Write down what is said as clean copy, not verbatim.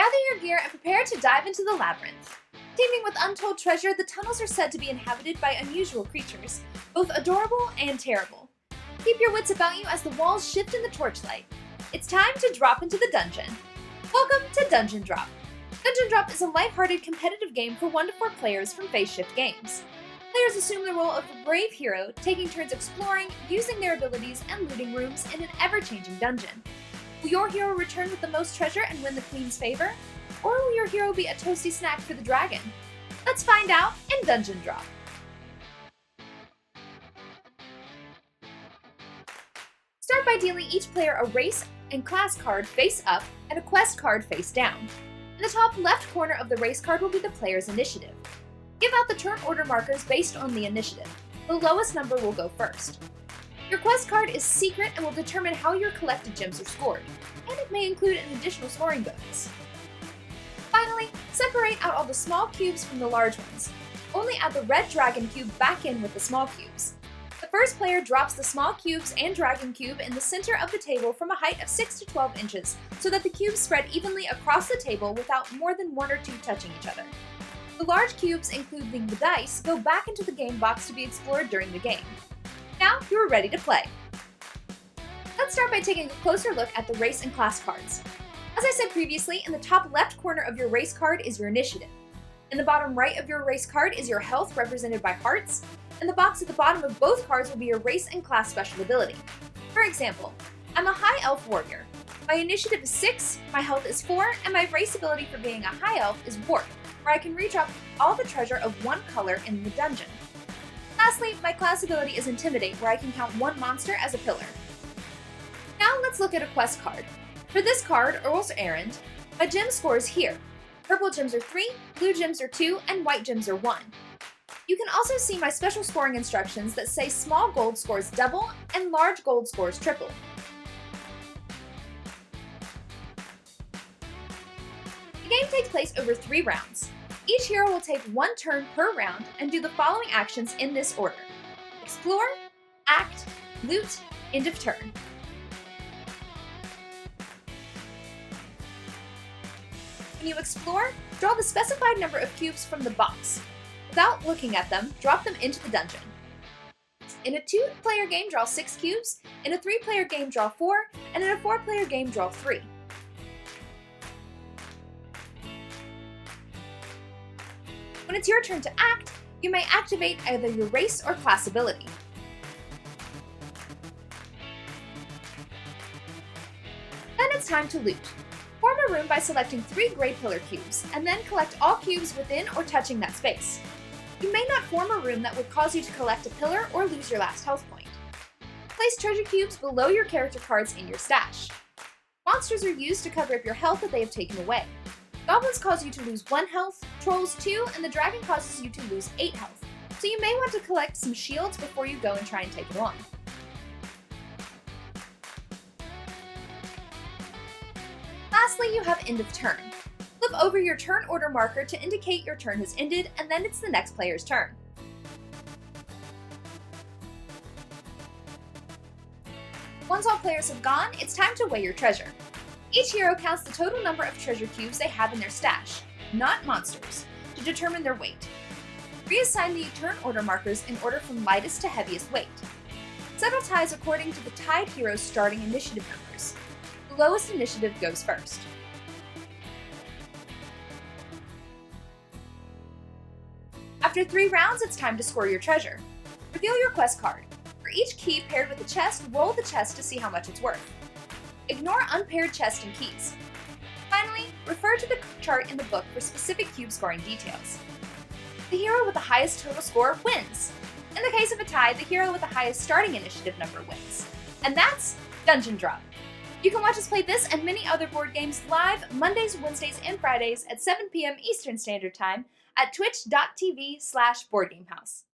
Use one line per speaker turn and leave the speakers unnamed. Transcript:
Gather your gear and prepare to dive into the labyrinth. Teeming with untold treasure, the tunnels are said to be inhabited by unusual creatures, both adorable and terrible. Keep your wits about you as the walls shift in the torchlight. It's time to drop into the dungeon. Welcome to Dungeon Drop. Dungeon Drop is a lighthearted competitive game for 1 to 4 players from Phase Shift Games. Players assume the role of a brave hero, taking turns exploring, using their abilities, and looting rooms in an ever-changing dungeon. Will your hero return with the most treasure and win the queen's favor? Or will your hero be a toasty snack for the dragon? Let's find out in Dungeon Drop. Start by dealing each player a race and class card face up and a quest card face down. In the top left corner of the race card will be the player's initiative. Give out the turn order markers based on the initiative. The lowest number will go first. Your quest card is secret and will determine how your collected gems are scored, and it may include an additional scoring bonus. Finally, separate out all the small cubes from the large ones. Only add the red dragon cube back in with the small cubes. The first player drops the small cubes and dragon cube in the center of the table from a height of 6 to 12 inches so that the cubes spread evenly across the table without more than 1 or 2 touching each other. The large cubes, including the dice, go back into the game box to be explored during the game. Now you are ready to play. Let's start by taking a closer look at the race and class cards. As I said previously, in the top left corner of your race card is your initiative. In the bottom right of your race card is your health, represented by hearts, and the box at the bottom of both cards will be your race and class special ability. For example, I'm a high elf warrior. My initiative is 6, my health is 4, and my race ability for being a high elf is warp, where I can redrop all the treasure of one color in the dungeon. Lastly, my class ability is Intimidate, where I can count 1 monster as a pillar. Now let's look at a quest card. For this card, Earl's Errand, my gem score is here. Purple gems are 3, blue gems are 2, and white gems are 1. You can also see my special scoring instructions that say small gold scores double and large gold scores triple. The game takes place over 3 rounds. Each hero will take 1 turn per round and do the following actions in this order: explore, act, loot, end of turn. When you explore, draw the specified number of cubes from the box. Without looking at them, drop them into the dungeon. In a 2-player game, draw 6 cubes, in a 3-player game, draw 4, and in a 4-player game, draw 3. When it's your turn to act, you may activate either your race or class ability. Then it's time to loot. Form a room by selecting 3 gray pillar cubes, and then collect all cubes within or touching that space. You may not form a room that would cause you to collect a pillar or lose your last health point. Place treasure cubes below your character cards in your stash. Monsters are used to cover up your health that they have taken away. Goblins cause you to lose 1 health, trolls 2, and the dragon causes you to lose 8 health, so you may want to collect some shields before you go and try and take it on. Lastly, you have end of turn. Flip over your turn order marker to indicate your turn has ended, and then it's the next player's turn. Once all players have gone, it's time to weigh your treasure. Each hero counts the total number of treasure cubes they have in their stash, not monsters, to determine their weight. Reassign the turn order markers in order from lightest to heaviest weight. Settle ties according to the tied hero's starting initiative numbers. The lowest initiative goes first. After 3 rounds, it's time to score your treasure. Reveal your quest card. For each key paired with a chest, roll the chest to see how much it's worth. Ignore unpaired chests and keys. Finally, refer to the chart in the book for specific cube scoring details. The hero with the highest total score wins. In the case of a tie, the hero with the highest starting initiative number wins. And that's Dungeon Drop. You can watch us play this and many other board games live Mondays, Wednesdays, and Fridays at 7 p.m. Eastern Standard Time at twitch.tv/boardgamehouse.